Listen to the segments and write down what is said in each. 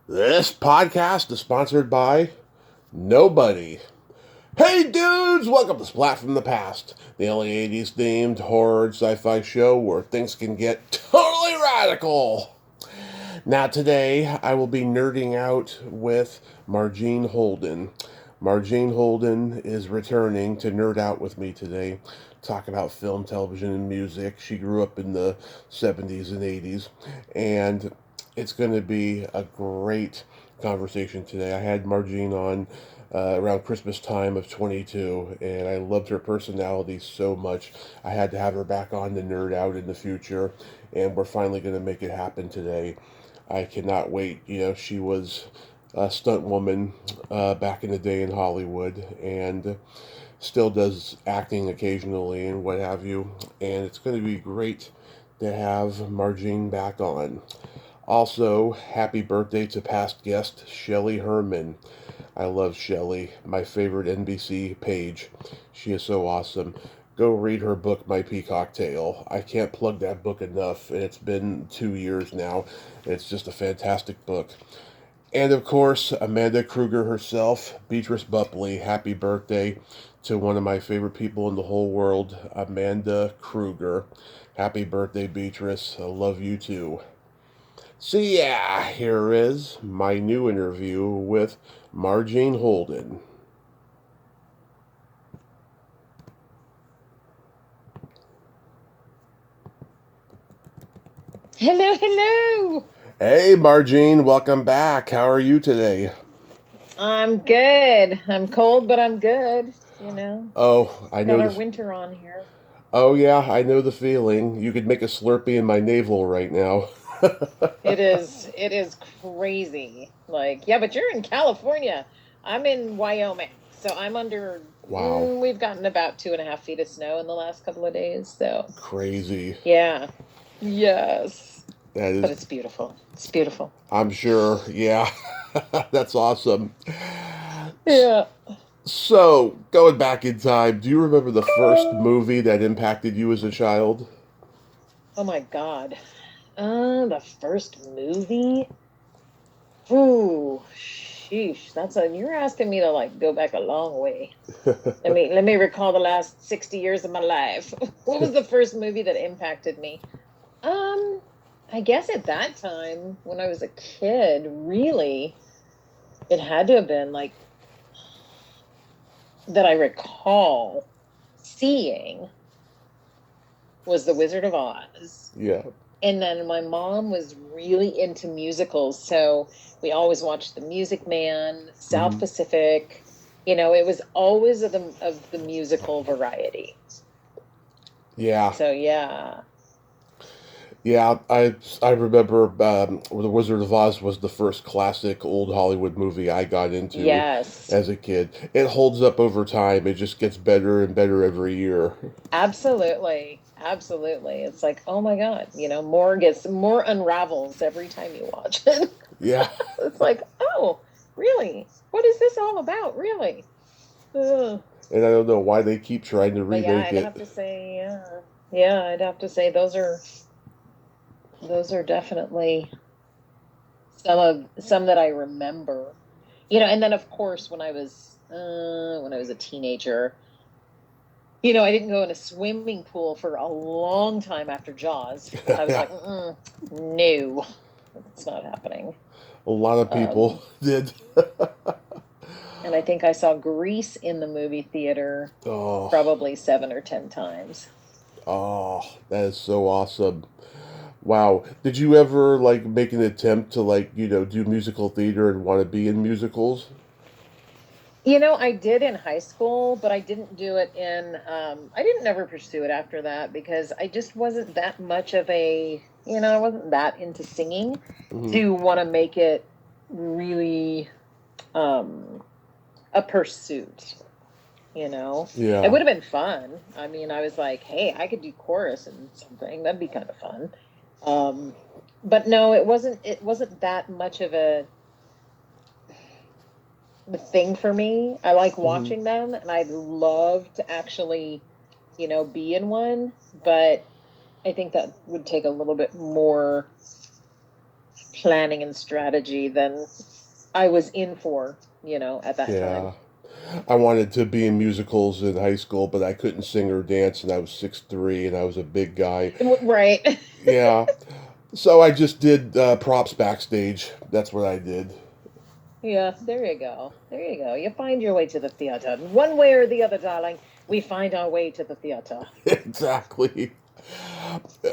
This podcast is sponsored by nobody. Hey dudes, welcome to Splat from the Past, the only 80s themed horror sci-fi show where things can get totally radical. Now today I will be nerding out with Marjean Holden. Marjean Holden is returning to nerd out with me today, talk about film, television, and music. She grew up in the 70s and 80s, and it's going to be a great conversation today. I had Marjean on around Christmas time of 22, and I loved her personality so much. I had to have her back on to nerd out in the future, and we're finally going to make it happen today. I cannot wait. You know, she was a stunt woman back in the day in Hollywood, and still does acting occasionally and what have you. And it's going to be great to have Marjean back on. Also, happy birthday to past guest Shelley Herman. I love Shelley, my favorite NBC page. She is so awesome. Go read her book, My Peacock Tale. I can't plug that book enough, and it's been 2 years now. It's just a fantastic book. And of course, Amanda Kruger herself, Beatrice Bupley. Happy birthday to one of my favorite people in the whole world, Amanda Kruger. Happy birthday, Beatrice. I love you too. So yeah, here is my new interview with Marjean Holden. Hello, hello. Hey Marjean, welcome back. How are you today? I'm good. I'm cold, but I'm good. You know, Oh, I got know our the. winter on here. Oh yeah, I know the feeling. You could make a Slurpee in my navel right now. It is crazy. Like, yeah, but you're in California. I'm in Wyoming. So I'm under, Wow, we've gotten about 2.5 feet of snow in the last couple of days. So, crazy. yeah. Yes. That But is, it's beautiful. It's beautiful. I'm sure. Yeah, that's awesome. Yeah. So, going back in time, do you remember the first movie that impacted you as a child? Oh my God. The first movie? Ooh, sheesh. You're asking me to like go back a long way. Let me recall the last 60 years of my life. What was the first movie that impacted me? Um, I guess at that time when I was a kid, really, it had to have been like that I recall seeing was The Wizard of Oz. Yeah. And then my mom was really into musicals, so we always watched The Music Man, South Hmm. Pacific. It was always of the musical variety. Yeah. So yeah. Yeah, I remember The Wizard of Oz was the first classic old Hollywood movie I got into Yes. as a kid. It holds up over time. It just gets better and better every year. Absolutely. Absolutely. It's like, oh my God, more unravels every time you watch it. Yeah, It's like, oh, really? What is this all about, really? Ugh. and I don't know why they keep trying to But yeah, remake I'd it. have to say, yeah. Yeah, I'd have to say those are definitely some that I remember. And then of course when I was a teenager, I didn't go in a swimming pool for a long time after Jaws. I was Yeah, like, no, it's not happening. a lot of Um, people did. and I think I saw Grease in the movie theater Oh, probably 7 or 10 times. oh, that is so awesome. Wow. Did you ever like make an attempt to do musical theater and want to be in musicals? I did in high school, but I didn't do it I didn't ever pursue it after that because I just wasn't that much of I wasn't that into singing Hmm. to want to make it really um, a pursuit. It Yeah. would have been fun. I was like, hey, I could do chorus and something. That'd be kind of fun. Um, but no, it wasn't that much of the thing for me. I like Hmm. watching them and I'd love to actually, be in one, but I think that would take a little bit more planning and strategy than I was in for, at that time. Yeah. I wanted to be in musicals in high school, but I couldn't sing or dance, and I was 6'3", and I was a big guy. Right. Yeah. So I just did props backstage. That's what I did. Yeah, there you go. There you go. You find your way to the theater. One way or the other, darling, we find our way to the theater. Exactly.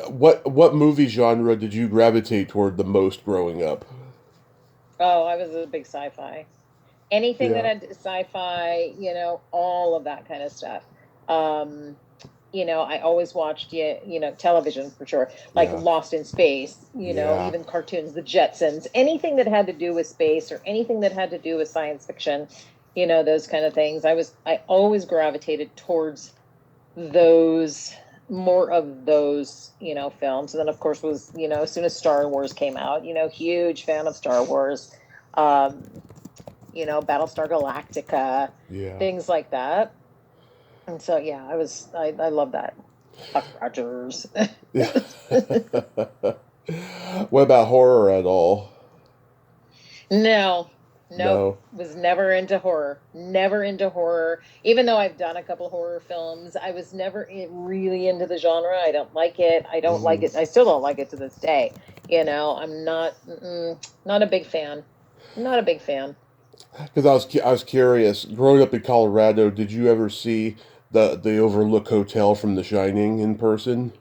What movie genre did you gravitate toward the most growing up? Oh, I was a big sci-fi. Anything that Yeah. had sci-fi, all of that kind of stuff. Um, I always watched, television for sure, like Yeah. Lost in Space, Yeah. even cartoons, The Jetsons, anything that had to do with space or anything that had to do with science fiction, those kind of things. I always gravitated towards those, more of those, films. And then of course was, as soon as Star Wars came out, huge fan of Star Wars. Um, Battlestar Galactica, Yeah. things like that. And so, yeah, I love that. Buck Rogers. Yeah. What about horror at all? No, nope. No. Was never into horror. Never into horror. Even though I've done a couple horror films, I was never really into the genre. I don't like it. I don't like Hmm. it. I still don't like it to this day. I'm not a big fan. Not a big fan. Because I was curious. Growing up in Colorado, did you ever see the Overlook Hotel from The Shining in person?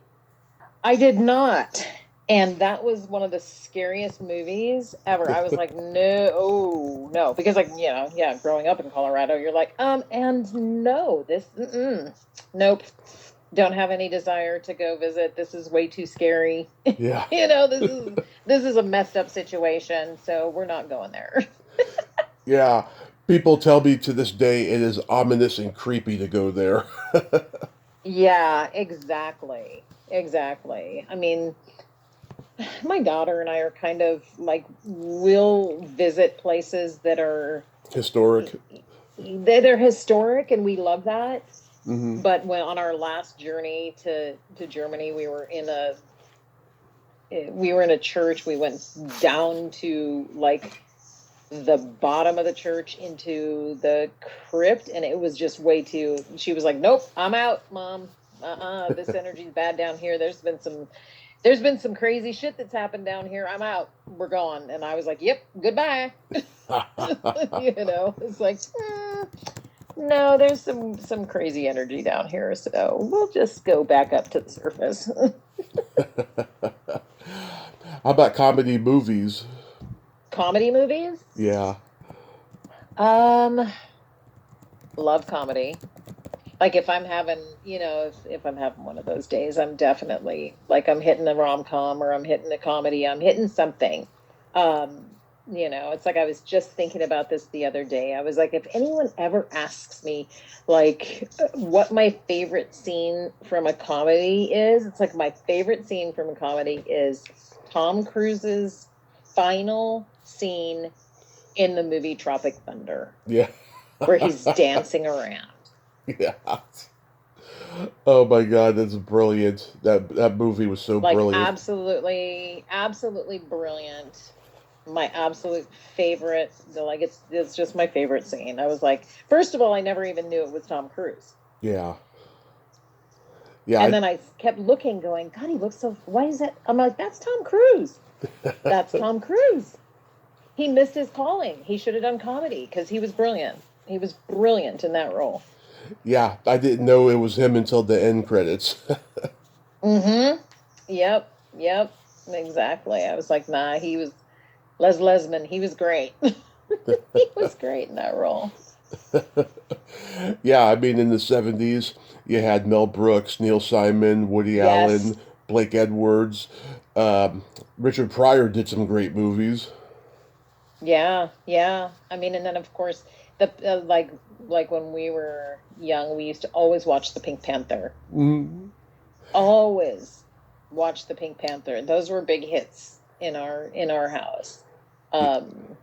I did not. And that was one of the scariest movies ever. I was like, no, oh, no. Because, like, yeah, growing up in Colorado, you're like, and no, nope. Don't have any desire to go visit. This is way too scary. Yeah. This is a messed up situation, so we're not going there. Yeah. People tell me to this day it is ominous and creepy to go there. Yeah, exactly. Exactly. I mean, my daughter and I are kind of like, we'll visit places Historic. they're historic, and we love that. Hmm. But when on our last journey to Germany, we were in a church. We went down to like the bottom of the church into the crypt, and it was just way too. She was like, "Nope, I'm out, Mom. This energy's bad down here. There's been some crazy shit that's happened down here. I'm out. We're gone." And I was like, "Yep, goodbye." It's like, no, there's some crazy energy down here, so we'll just go back up to the surface. How about comedy movies? Comedy movies? Yeah. Um, love comedy. Like if I'm having, if I'm having one of those days, I'm definitely like I'm hitting a rom-com or I'm hitting a comedy, I'm hitting something. Um, it's like I was just thinking about this the other day. I was like, if anyone ever asks me like what my favorite scene from a comedy is, it's like my favorite scene from a comedy is Tom Cruise's final scene in the movie Tropic Thunder, Yeah. where he's dancing around. Yeah. Oh my God, that's brilliant. That movie was so Like brilliant. absolutely, absolutely brilliant. My absolute favorite. Like it's just my favorite scene. I was like, first of all, I never even knew it was Tom Cruise. Yeah. Yeah. And then I kept looking, going, God, he looks so. Why is that? I'm like, that's Tom Cruise. That's Tom Cruise. He missed his calling. He should have done comedy because he was brilliant. He was brilliant in that role. Yeah, I didn't know it was him until the end credits. Mm-hmm. Yep. Yep. Exactly. I was like, nah, he was Les Lesman. He was great. He was great in that role. Yeah, I mean, in the 70s, you had Mel Brooks, Neil Simon, Woody Yes. Allen, Blake Edwards. Richard Pryor did some great movies. Yeah. Yeah. I mean, and then of course the like when we were young, we used to always watch the Pink Panther. Mm. Always watch the Pink Panther. Those were big hits in our house. Um,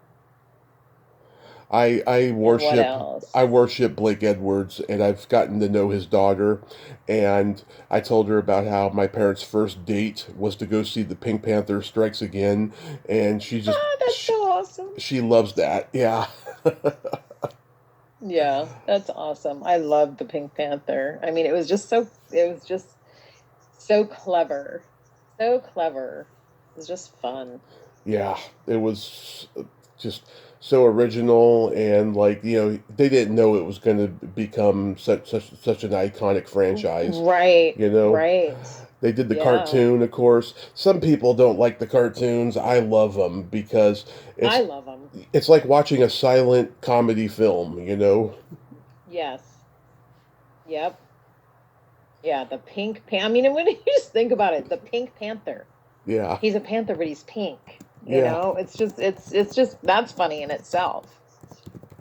I And what worship I else? worship Blake Edwards, and I've gotten to know his daughter, and I told her about how my parents' first date was to go see the Pink Panther Strikes Again, and Ah, that's so awesome. she loves that. Yeah. Yeah, that's awesome. I loved the Pink Panther. I mean, it was just so clever. So clever. It was just fun. Yeah, it was just so original, and like they didn't know it was going to become such an iconic franchise. Right, You know, right. they did the Yeah, cartoon, of course. Some people don't like the cartoons. I love them because I it's love them. it's like watching a silent comedy film. Yes. Yep. Yeah, the Pink Panther. I mean, and when you just think about it, the Pink Panther. Yeah, He's a panther, but he's pink. yeah, It's just that's funny in itself.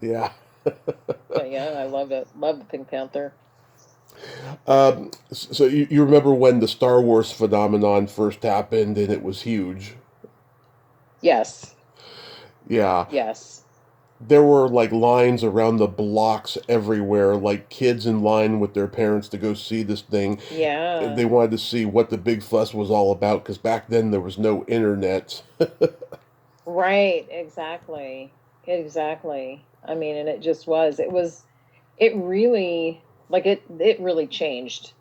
yeah. But yeah, I love it. Love the Pink Panther. So you remember when the Star Wars phenomenon first happened and it was huge? Yes. Yeah, Yes. there were like lines around the blocks everywhere, like kids in line with their parents to go see this thing. Yeah. They wanted to see what the big fuss was all about because back then there was no internet. Right, exactly. Exactly. I mean, and it really it really changed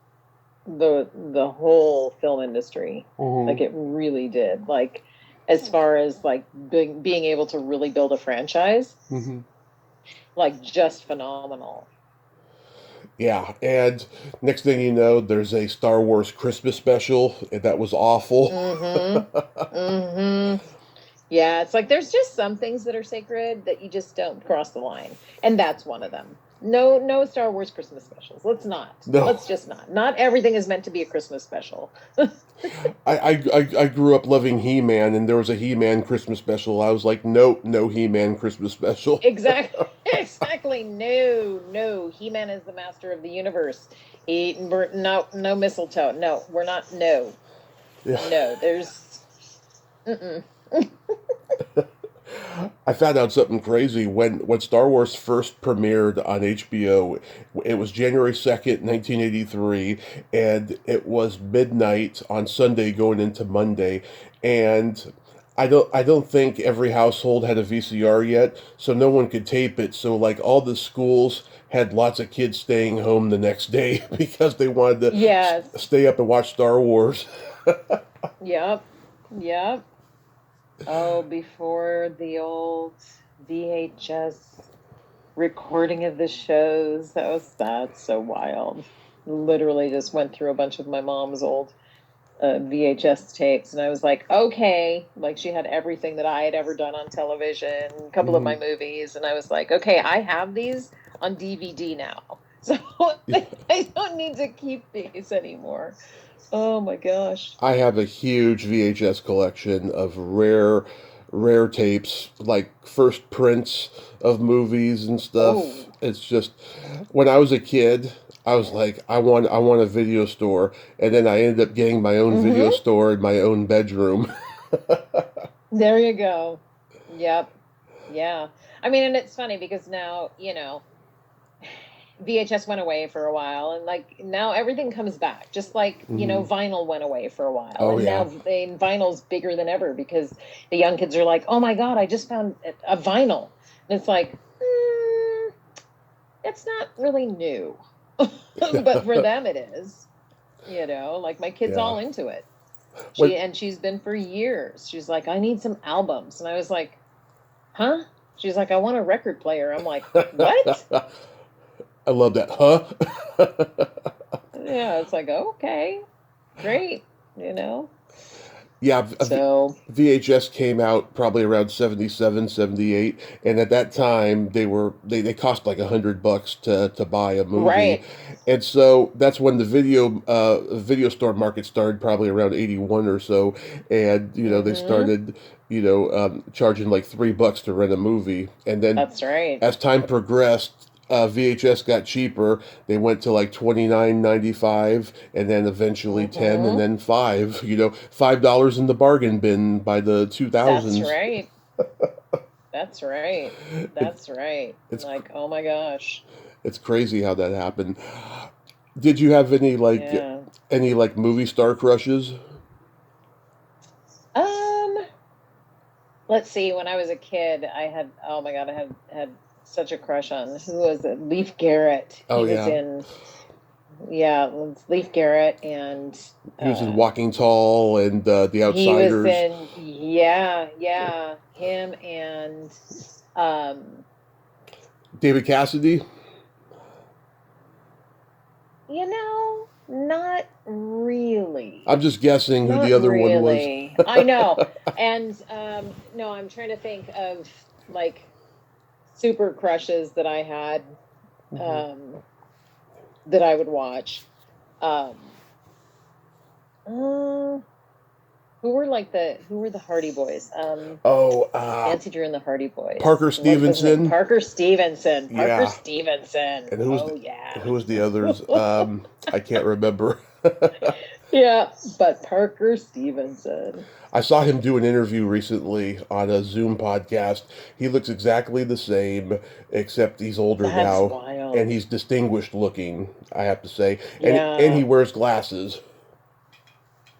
the whole film industry. Hmm. Like it really did. Like as far as like being able to really build a franchise, Hmm. like just phenomenal. Yeah, and next thing you know, there's a Star Wars Christmas special and that was awful. Mm-hmm. Mm-hmm. Yeah, it's like there's just some things that are sacred that you just don't cross the line. And that's one of them. No, no Star Wars Christmas specials. Let's not. No, Let's just not. Not everything is meant to be a Christmas special. I grew up loving He-Man, and there was a He-Man Christmas special. I was like, nope, no He-Man Christmas special. Exactly. Exactly. No, no. He-Man is the master of the universe. No mistletoe. No, we're not. No, Yeah. no. There's. Mm-mm. I found out something crazy when Star Wars first premiered on HBO. It was January 2nd, 1983, and it was midnight on Sunday going into Monday, and I don't think every household had a VCR yet, so no one could tape it. So like all the schools had lots of kids staying home the next day because they wanted to Yes. stay up and watch Star Wars. Yep. Yep. Oh, before the old VHS recording of the shows. That's so wild. Literally just went through a bunch of my mom's old VHS tapes, and I was like, okay, like she had everything that I had ever done on television, a couple of Hmm. my movies, and I was like, okay, I have these on DVD now, so I don't need to keep these anymore. Oh my gosh. I have a huge VHS collection of rare tapes, like first prints of movies and stuff. Oh. It's just when I was a kid, I was like, I want a video store, and then I ended up getting my own video Mm-hmm. store in my own bedroom. There you go. Yep. Yeah. I mean, and it's funny because now, VHS went away for a while and like now everything comes back. Just like, Hmm. vinyl went away for a while Oh and now yeah, vinyl's bigger than ever because the young kids are like, "Oh my God, I just found a vinyl." And it's like, it's not really new. But for them it is. Like my kid's yeah. all into it. When She's been for years. She's like, "I need some albums." And I was like, "Huh?" She's like, "I want a record player." I'm like, "What?" I love that, huh? Yeah, it's like, okay, great, you know? Yeah, So, VHS came out probably around 77, 78, and at that time they cost like $100 to buy a movie. right. And so that's when the video store market started probably around 81 or so, and they Mm-hmm. started charging like $3 to rent a movie. And then That's right. as time progressed, VHS got cheaper. They went to like 29.95, and then eventually 10, and Mm-hmm. then 5. $5 in the bargain bin by the two That's thousands. right. That's right. That's right. It's Like, oh my gosh. it's crazy how that happened. Did you have Yeah. any like movie star crushes? Um, let's see. When I was a kid, I had, oh my God, I had such a crush on, who was it? Leaf Garrett. Oh He was yeah, in, yeah, it was Leaf Garrett, and he was in uh Walking Tall and The he was Outsiders. in, yeah, yeah, him and um David Cassidy. not really. I'm just guessing who the Not other one was. really. I know. And no, I'm trying to think of like super crushes that I had, Mhm. um that I would watch. Um uh, who were the Hardy Boys? Oh, Nancy Drew and the Hardy Boys. Parker What was his name? Stevenson. Parker Stevenson. Parker Yeah, Stevenson. and Oh yeah. who was the others? I can't remember. Yeah, but Parker Stevenson. I saw him do an interview recently on a Zoom podcast. He looks exactly the same, except he's older That's now, and wild. he's distinguished looking, I have to say. And he Yeah. wears glasses.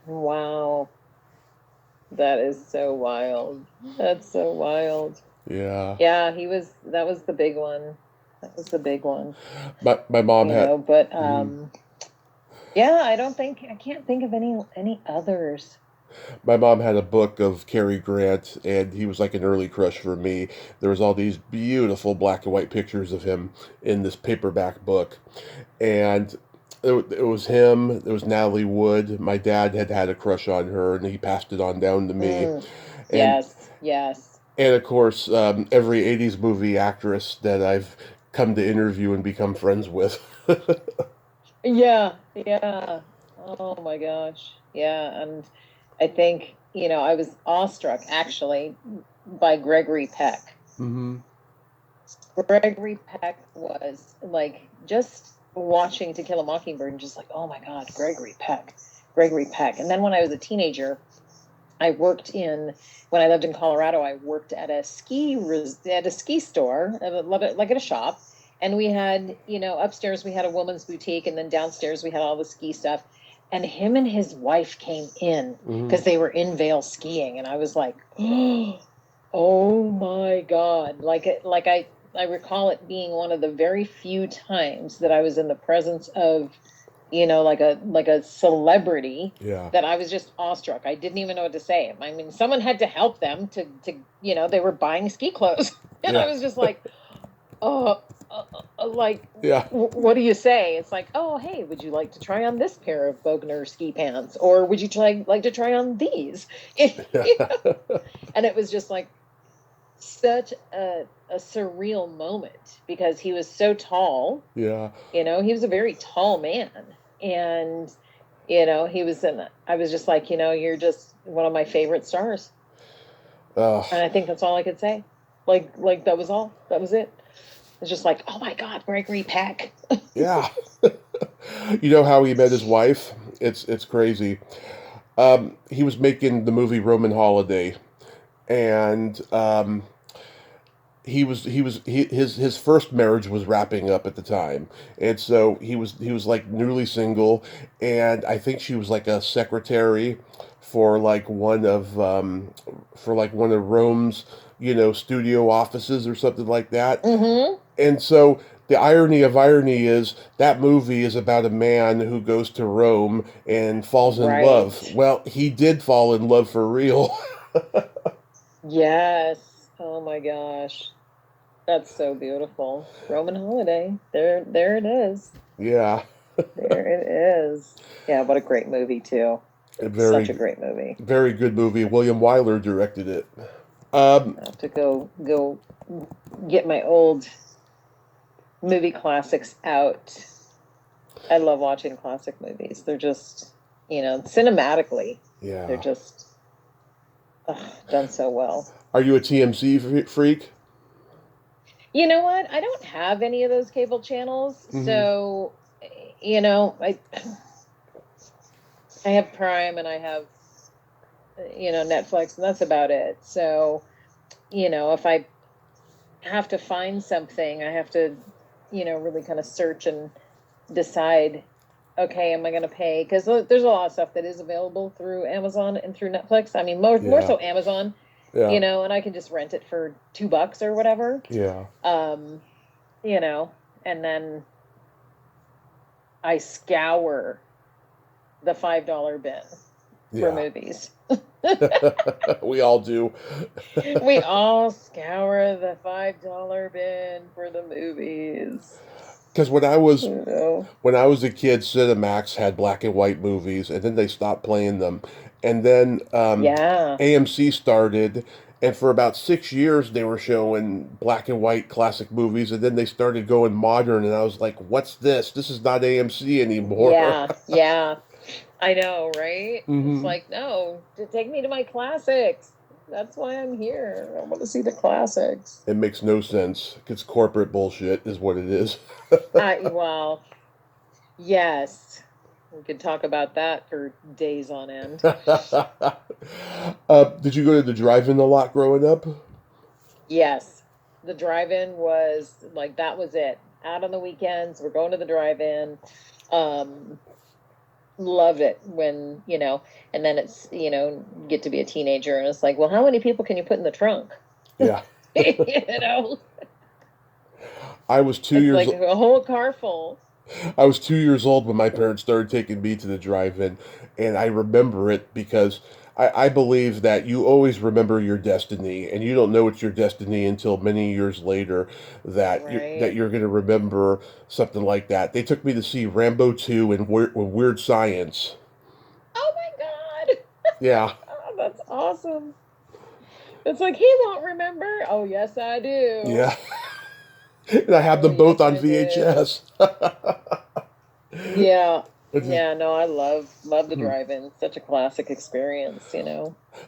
Wow. That is so wild. That's so wild. Yeah. Yeah, that was the big one. That was the big one, My mom had but mhm. yeah, I can't think of any others. My mom had a book of Cary Grant, and he was like an early crush for me. There was all these beautiful black and white pictures of him in this paperback book, and it was him. It was Natalie Wood. My dad had had a crush on her, and he passed it on down to me. Mm, And yes, yes. of course, every '80s movie actress that I've come to interview and become friends with. Yeah, yeah. Oh my gosh. Yeah, and I think, I was awestruck actually by Gregory Peck. Hmm. Gregory Peck was like just watching To Kill a Mockingbird and just like, oh my God, Gregory Peck, Gregory Peck. And then when I was a teenager, I worked in when I lived in Colorado. I worked at at a ski store, like at a shop, and we had, upstairs we had a woman's boutique, and then downstairs we had all the ski stuff. And him and his wife came in Hmm. because they were in Vail skiing, and I was like, oh my God! I recall it being one of the very few times that I was in the presence of, like a celebrity, Yeah. that I was just awestruck. I didn't even know what to say. I mean, someone had to help them they were buying ski clothes, and I Yeah. was just like, oh, like, Yeah. what do you say? It's like, oh, hey, would you like to try on this pair of Bogner ski pants, or would you like to try on these? And it was just like such a surreal moment because he was so tall. Yeah. He was a very tall man. And, I was just like, you're just one of my favorite stars. Uh, And I think that's all I could say. Like that was all. That was it. It's just like, oh my God, Gregory Peck. yeah. You know how he met his wife? It's crazy. He was making the movie Roman Holiday, and his first marriage was wrapping up at the time, and so he was like newly single, and I think she was like a secretary for like one of Rome's studio offices or something like that. Mm-hmm. And so the irony of irony is that movie is about a man who goes to Rome and falls in love. Right. Well, he did fall in love for real. Yes. Oh my gosh. That's so beautiful. Roman Holiday. There it is. Yeah, There it is. Yeah, what a great movie too. a Such very a great movie. very good movie. William Wyler directed it. Um, I have to go get my old movie classics out. I love watching classic movies. They're just, cinematically, they're yeah. just done so well. Are you a TMC freak? You know what? I don't have any of those cable channels, Hmm. so I have Prime and I have Netflix, and that's about it. So, if I have to find something. I have to, really kind of search and decide, okay, am I going to pay? Because there's a lot of stuff that is available through Amazon and through Netflix. I mean, more Yeah. so Amazon, Yeah. and I can just rent it for $2 or whatever. Yeah. Um, and then I scour the $5 bin for Yeah. movies. We all do. We all scour the $5 bin for the movies. Because You know? when I was a kid, Cinemax had black and white movies, and then they stopped playing them, and then Yeah. AMC started, and for about 6 years they were showing black and white classic movies, and then they started going modern, and I was like, "What's this? This is not AMC anymore." Yeah. Yeah. I know, right? It's Hmm. like, no, take me to my classics. That's why I'm here. I want to see the classics. It makes no sense. It's corporate bullshit, is what it is. Well, yes. We could talk about that for days on end. Did you go to the drive-in a lot growing up? Yes. The drive-in was like that was it. Out on the weekends, we're going to the drive-in. Um, Love it when, and then it's, get to be a teenager and it's like, well, how many people can you put in the trunk? Yeah. You know, I was two it's years like a whole car full. I was 2 years old when my parents started taking me to the drive-in, and I remember it because I believe that you always remember your destiny, and you don't know it's your destiny until many years later that Right. you're going to remember something like that. They took me to see Rambo 2 and Weird Science. Oh my God. Yeah, Oh, that's awesome. It's like he won't remember. Oh, yes, I do. yeah, and I have Oh, them both yes, on I do. VHS. Yeah. It's just, Yeah, no, I love the drive-in. Such a classic experience.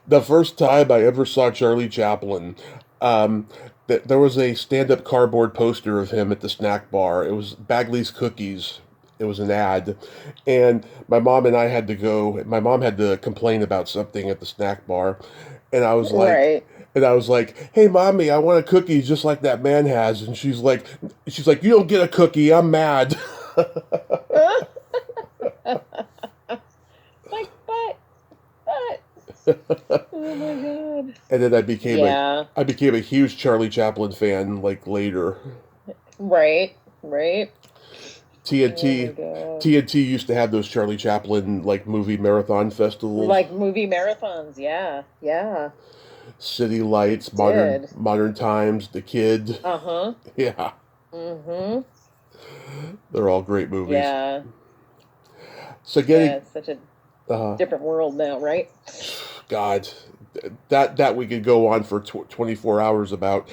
the first time I ever saw Charlie Chaplin, there was a stand-up cardboard poster of him at the snack bar. It was Bagley's Cookies. It was an ad, and my mom and I had to go. My mom had to complain about something at the snack bar, and Right. I was like, "Hey, mommy, I want a cookie just like that man has." And she's like, "You don't get a cookie. I'm mad." Like, but. Oh my God. And then Yeah. I became a huge Charlie Chaplin fan like later. Right. Right. Oh my TNT God. TNT used to have those Charlie Chaplin like movie marathon festivals. Like movie marathons. Yeah. Yeah. City It Lights, did. Modern Times, The Kid. Uh-huh. Yeah, Mm-hmm. they're all great movies. Yeah. So Yeah. getting It's such a uh different world now, right? God, that we could go on for 24 hours about.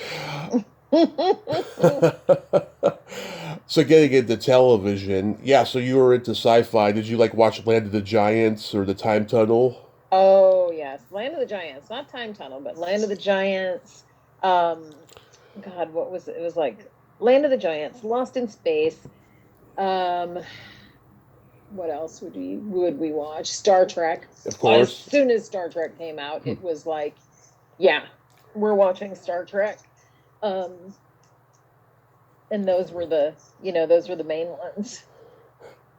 So getting into television, yeah. So you were into sci-fi. Did you like watch Land of the Giants or The Time Tunnel? Oh, yes. Land of the Giants. Not Time Tunnel, but Land of the Giants. Um, God, what was it? It was like Land of the Giants, Lost in Space. Um, what else would we watch? Star Trek. Of As course. soon as Star Trek came out, it was like, yeah, we're watching Star Trek. Um, and those were the main ones.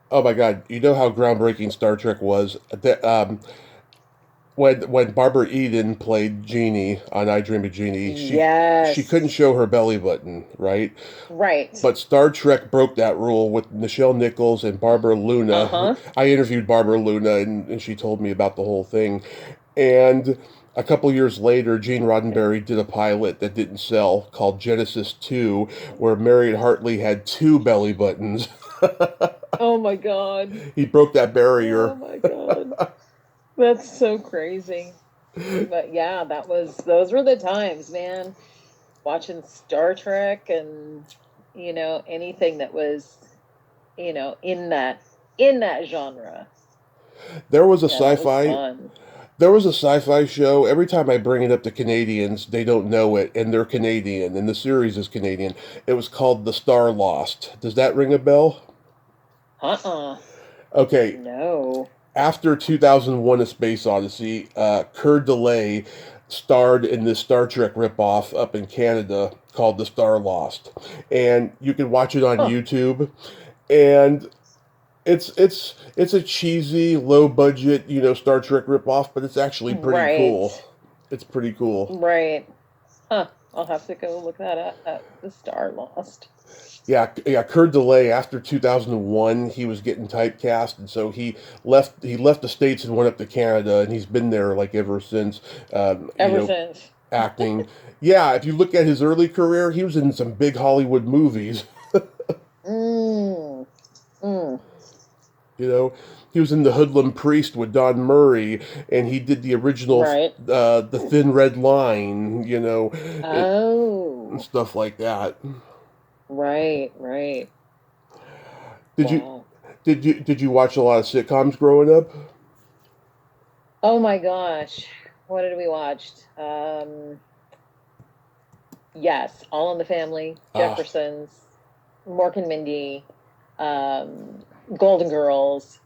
Oh my God! You know how groundbreaking Star Trek was. When Barbara Eden played Jeannie on I Dream of Jeannie, she couldn't Yes. show her belly button, right? Right. But Star Trek broke that rule with Nichelle Nichols and Barbara Luna. Uh-huh. I interviewed Barbara Luna, and she told me about the whole thing. And a couple years later, Gene Roddenberry did a pilot that didn't sell called Genesis 2, where Marion Hartley had two belly buttons. Oh my God. He broke that Oh barrier. my God. That's so crazy. But yeah, those were the times, man. Watching Star Trek and anything that was, in that genre. There was a Yeah, that was sci-fi fun. There was a sci-fi show. Every time I bring it up to Canadians, they don't know it, and they're Canadian, and the series is Canadian. It was called The Star Lost. Does that ring a bell? Uh-uh. Okay, No. after 2001: A Space Odyssey, Coeur d'Alene starred in this Star Trek ripoff up in Canada called The Star Lost, and you can watch it on Huh. YouTube. And it's a cheesy, low budget, Star Trek ripoff, but it's actually pretty cool. Right. It's pretty cool. Right. Huh. I'll have to go look that up. The Star Lost. Yeah, yeah. Kurt Delay after 2001, he was getting typecast, and so he left the States and went up to Canada, and he's been there like ever since. Ever since. Acting. Yeah, if you look at his early career, he was in some big Hollywood movies. Mm. Mm. You know, he was in The Hoodlum Priest with Don Murray, and he did the original, Right. The Thin Red Line. And Oh. stuff like that. Right. Right. Did you Wow. did you watch a lot of sitcoms growing up? Oh my gosh. What did we watch? Yes, All in the Family, Ah, Jeffersons, Mork and Mindy, Golden Girls.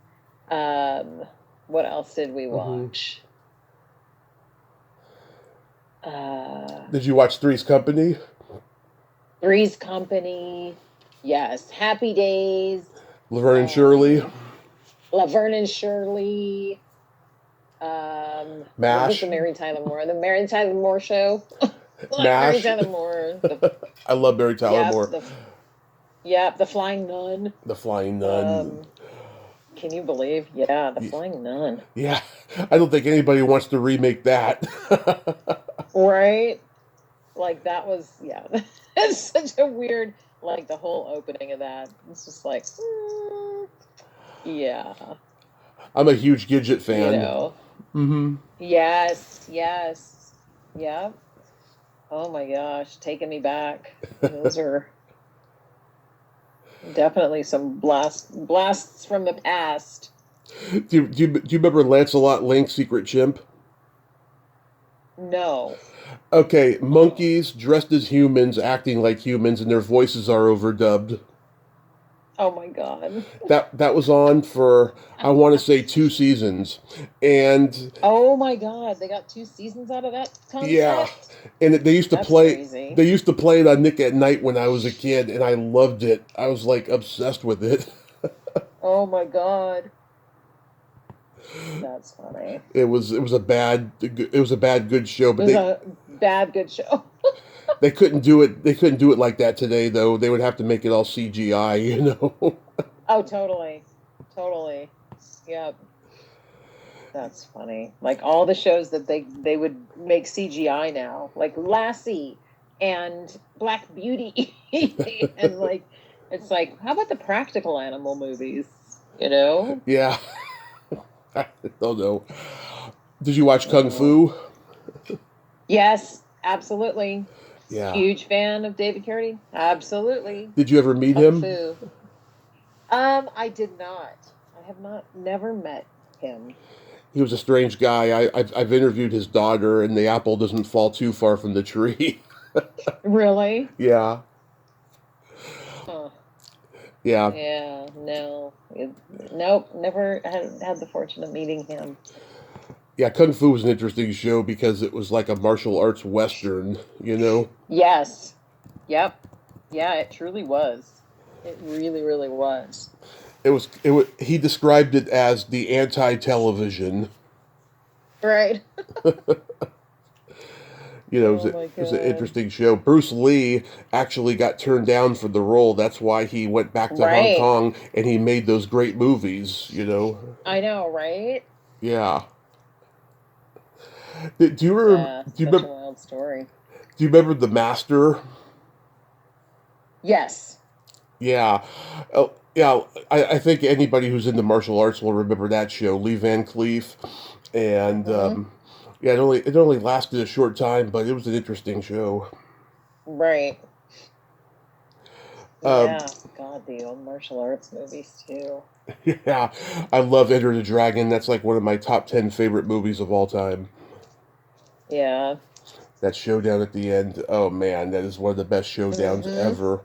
Um, what else did we hmm watch? Uh, Did you watch Three's Company? Three's Company. Yes, Happy Days. Laverne and Shirley? Um, Laverne and Shirley. What was MASH? the Mary Tyler Moore? The Mary Tyler Moore show. Mary MASH? Tyler Moore. I love Mary Tyler Yep, Moore. the Flying Nun. The Flying Nun. Um, can you believe? Yeah, the Flying Nun. Yeah, I don't think anybody wants to remake that. Right? Like that was yeah. It's such a weird like the whole opening of that. It's just like yeah, I'm a huge Gidget you fan. know. hmm Yes, yes. Yep. Oh my gosh, taking me back. Those are definitely some blasts from the past. Do you remember Lancelot Link, Secret Chimp? No. Okay, Uh-uh. monkeys dressed as humans, acting like humans, and their voices are overdubbed. Oh my God. That was on for, I want to say, 2 seasons, and Oh my God. They got 2 seasons out of that yeah, concept? and they used to That's play. crazy. They used to play it on Nick at Night when I was a kid, and I loved it. I was like obsessed with it. Oh my God. That's funny. It was a bad good show, It but was they a bad, good show. they couldn't do it. They couldn't do it like that today, though. They would have to make it all CGI, you know. Oh, totally. Totally. Yep. That's funny. Like all the shows that they would make CGI now, like Lassie and Black Beauty. And like it's like, how about the practical animal movies? You know? Yeah, I don't know. Did you watch Kung Uh, Fu? yes, absolutely. Yeah. Huge fan of David Carradine. Absolutely. Did you ever meet Kung him? Fu. I did not. I have not never met him. He was a strange guy. I've interviewed his daughter, and the apple doesn't fall too far from the tree. Really? Yeah, Huh. yeah, Yeah, no. Nope, never had the fortune of meeting him. yeah. Kung Fu was an interesting show because it was like a martial arts western. You know. Yes. Yep. Yeah, it truly was. It really, really was. It was. He described it as the anti-television. Right. It Oh was, my it was an God. interesting show. Bruce Lee actually got turned down for the role. That's why he went back to Hong Right. Kong and he made those great movies. You know. I know, right? Yeah. Do you remember? Yeah, Do you such a remember? wild story. Do you remember The Master? Yes. Yeah. Oh, yeah. I think anybody who's into martial arts will remember that show. Lee Van Cleef, and Mm-hmm. yeah, it only lasted a short time, but it was an interesting show. Right. Um, Yeah. God, the old martial arts movies too. yeah, I love Enter the Dragon. That's like one of my top 10 favorite movies of all time. Yeah. That showdown at the end. Oh man, that is one of the best showdowns Mm-hmm. ever.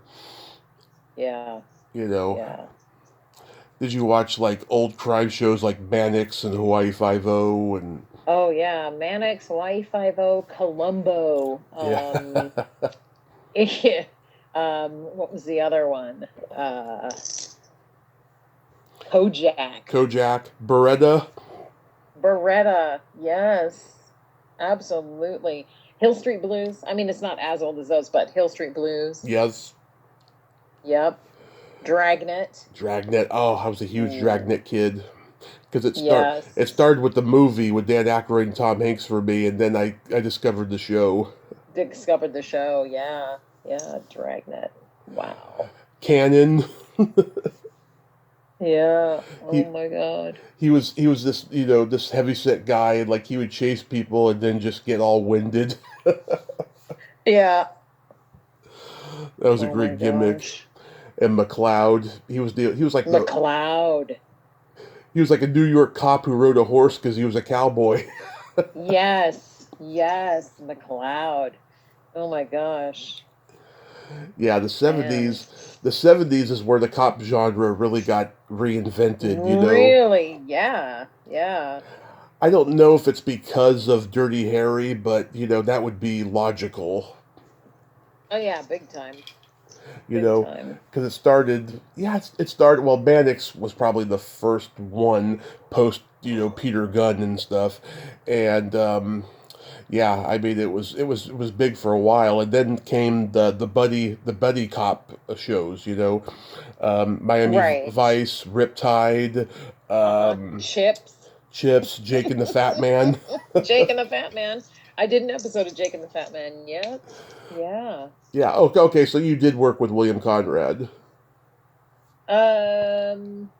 Yeah. You know, Yeah. did you watch like old crime shows like Mannix and Hawaii Five O and? Oh yeah, Mannix, Y50, Columbo. Yeah. What was the other one? Kojak. Kojak, Beretta. Beretta. Yes. Absolutely. Hill Street Blues. I mean, it's not as old as those, but Hill Street Blues. Yes. Yep. Dragnet. Dragnet. Oh, I was a huge Mm. Dragnet kid because Yes. it started with the movie with Dan Aykroyd and Tom Hanks for me, and then I discovered the show. Discovered the show. Yeah. Yeah. Dragnet. Wow. Cannon. Yeah. he Oh my God. he was this this heavyset guy, and like he would chase people and then just get all winded. Yeah. That was a Oh my great gimmick. gosh. And McLeod, McLeod. he was like a New York cop who rode a horse because he was a cowboy. Yes. Yes. McLeod. Oh my gosh. Yeah, Man. the 70s is where the cop genre really got reinvented, you know. Really? Yeah. Yeah. I don't know if it's because of Dirty Harry, but that would be logical, Oh yeah, big time. you Big know, time. because it started, well, Mannix was probably the first one post, Peter Gunn and stuff. And yeah, I mean it was big for a while, and then came the buddy cop shows, Miami Right. Vice, Riptide, Uh-huh. um, Chips. Chips, Jake and the Fat Man. Jake and the Fat Man. I did an episode of Jake and the Fat Man. Yep. Yeah. Yeah, okay, okay, so you did work with William Conrad, Um,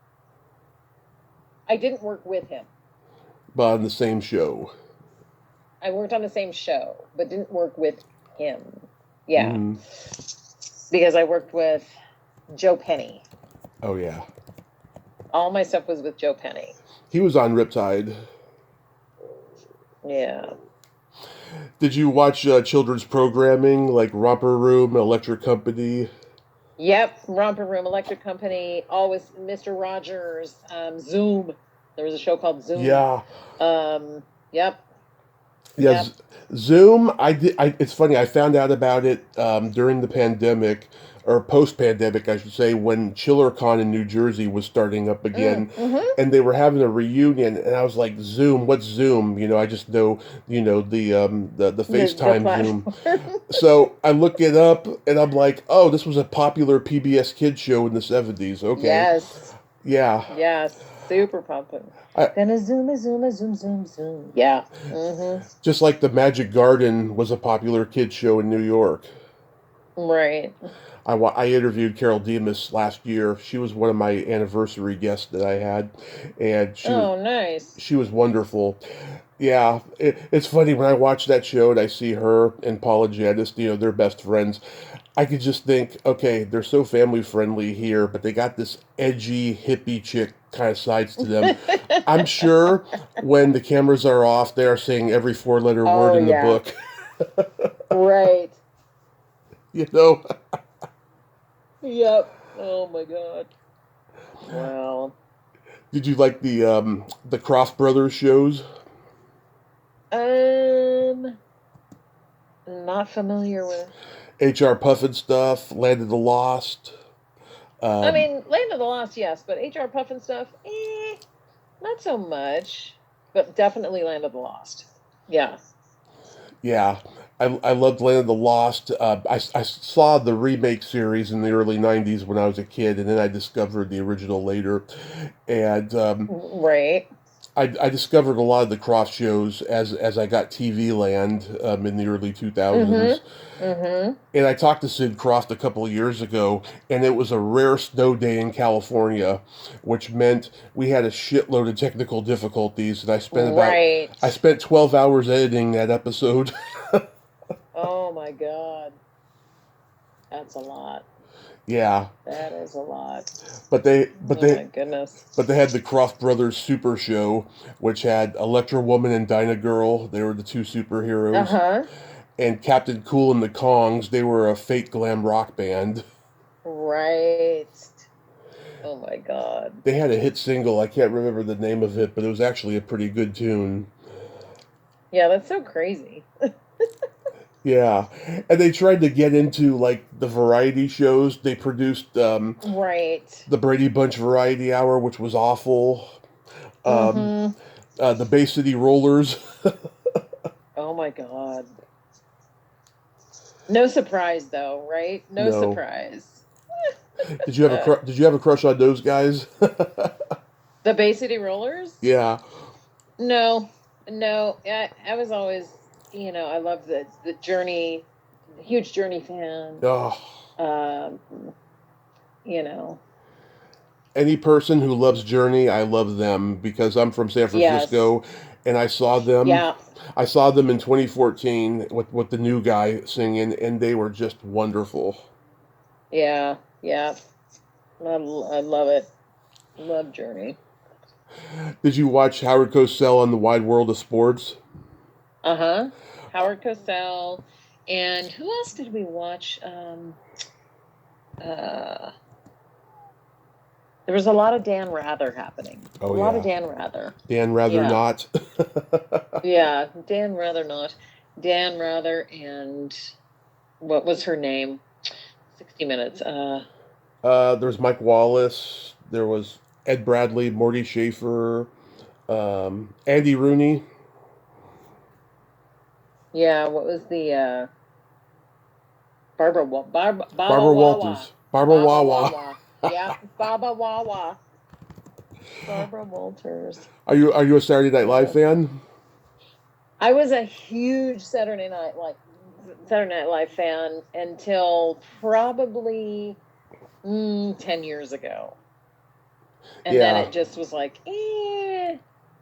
I didn't work with him. but on the same show. I worked on the same show, but didn't work with him. Yeah. Hmm. Because I worked with Joe Penny. Oh yeah, All my stuff was with Joe Penny. he was on Riptide. Yeah. Did you watch children's programming like Romper Room, Electric Company? Yep. Romper Room, Electric Company, always Mr. Rogers, Zoom. There was a show called Zoom. Yeah, Yep. yeah. Yep. Zoom. I did. It's funny. I found out about it during the pandemic, or post-pandemic, I should say, when ChillerCon in New Jersey was starting up again, Mm-hmm. and they were having a reunion. And I was like, Zoom. What's Zoom? I just know the The FaceTime Zoom. platform. So I look it up, and I'm like, oh, this was a popular PBS kids show in the '70s. Okay, Yes. yeah. Yes. Super pumping. I, Gonna zoom, zoom. Yeah. Mm-hmm. just like the Magic Garden was a popular kids show in New York. Right. I interviewed Carol Demas last year. She was one of my anniversary guests that I had, and Oh, nice. she was wonderful. Yeah, it's funny when I watch that show and I see her and Paula Janice, they're best friends. I could just think, okay, they're so family friendly here, but they got this edgy hippie chick kind of sides to them. I'm sure when the cameras are off, they are saying every four-letter word Oh, in the yeah. book. Right. You know, Yep. Oh my God. Wow. did you like the Croft Brothers shows? Um, not familiar with. H.R. Puffin stuff, Land of the Lost. I Um, mean, Land of the Lost, yes, but HR Puffin stuff, not so much. But definitely Land of the Lost. Yeah. yeah, I loved Land of the Lost. I saw the remake series in the early '90s when I was a kid, and then I discovered the original later. And Right. I discovered a lot of the Croft shows as I got TV Land in the early 2000s. Mm-hmm. Mm-hmm. And I talked to Sid Croft a couple of years ago, and it was a rare snow day in California, which meant we had a shitload of technical difficulties, and Right. I spent 12 hours editing that episode. Oh my God. That's a lot. Yeah, That is a lot. but they but Oh my they goodness. but they had the Croft Brothers Super Show, which had Electra Woman and Dinah Girl. They were the two superheroes, Uh-huh. and Captain Cool and the Kongs. They were a fake glam rock band. Right. Oh my God. They had a hit single. I can't remember the name of it, but it was actually a pretty good tune. Yeah, that's so crazy. Yeah, and they tried to get into like the variety shows. They produced Right. the Brady Bunch Variety Hour, which was awful. Um, Mm-hmm. the Bay City Rollers. Oh my God. No surprise though, right? No No, surprise. Uh, did you have a crush on those guys? the Bay City Rollers? Yeah. No, no. I was always, I love the Journey, huge Journey fan. Oh, Um, you know, any person who loves Journey, I love them because I'm from San yes, Francisco, and I saw them. yeah, I saw them in 2014 with the new guy singing, and they were just wonderful. yeah, yeah. I love it. Love Journey. Did you watch Howard Cosell on the Wide World of Sports? Uh-huh. Howard Cosell. And who else did we watch? Uh, there was a lot of Dan Rather happening. A Oh lot of yeah, Dan Rather. Dan Rather Yeah. Not. Yeah. Dan Rather not. Dan Rather and what was her name? 60 Minutes. There's Mike Wallace. There was Ed Bradley, Morty Schaefer, Andy Rooney, Yeah, what was the Baba Barbara Wawa. Walters, Barbara Baba Wawa. Wawa. Yeah, Baba Wawa. Barbara Walters. Are you a Saturday Night Live Yeah. fan? I was a huge Saturday Night Live fan until probably 10 years ago. And then Yeah, it just was like,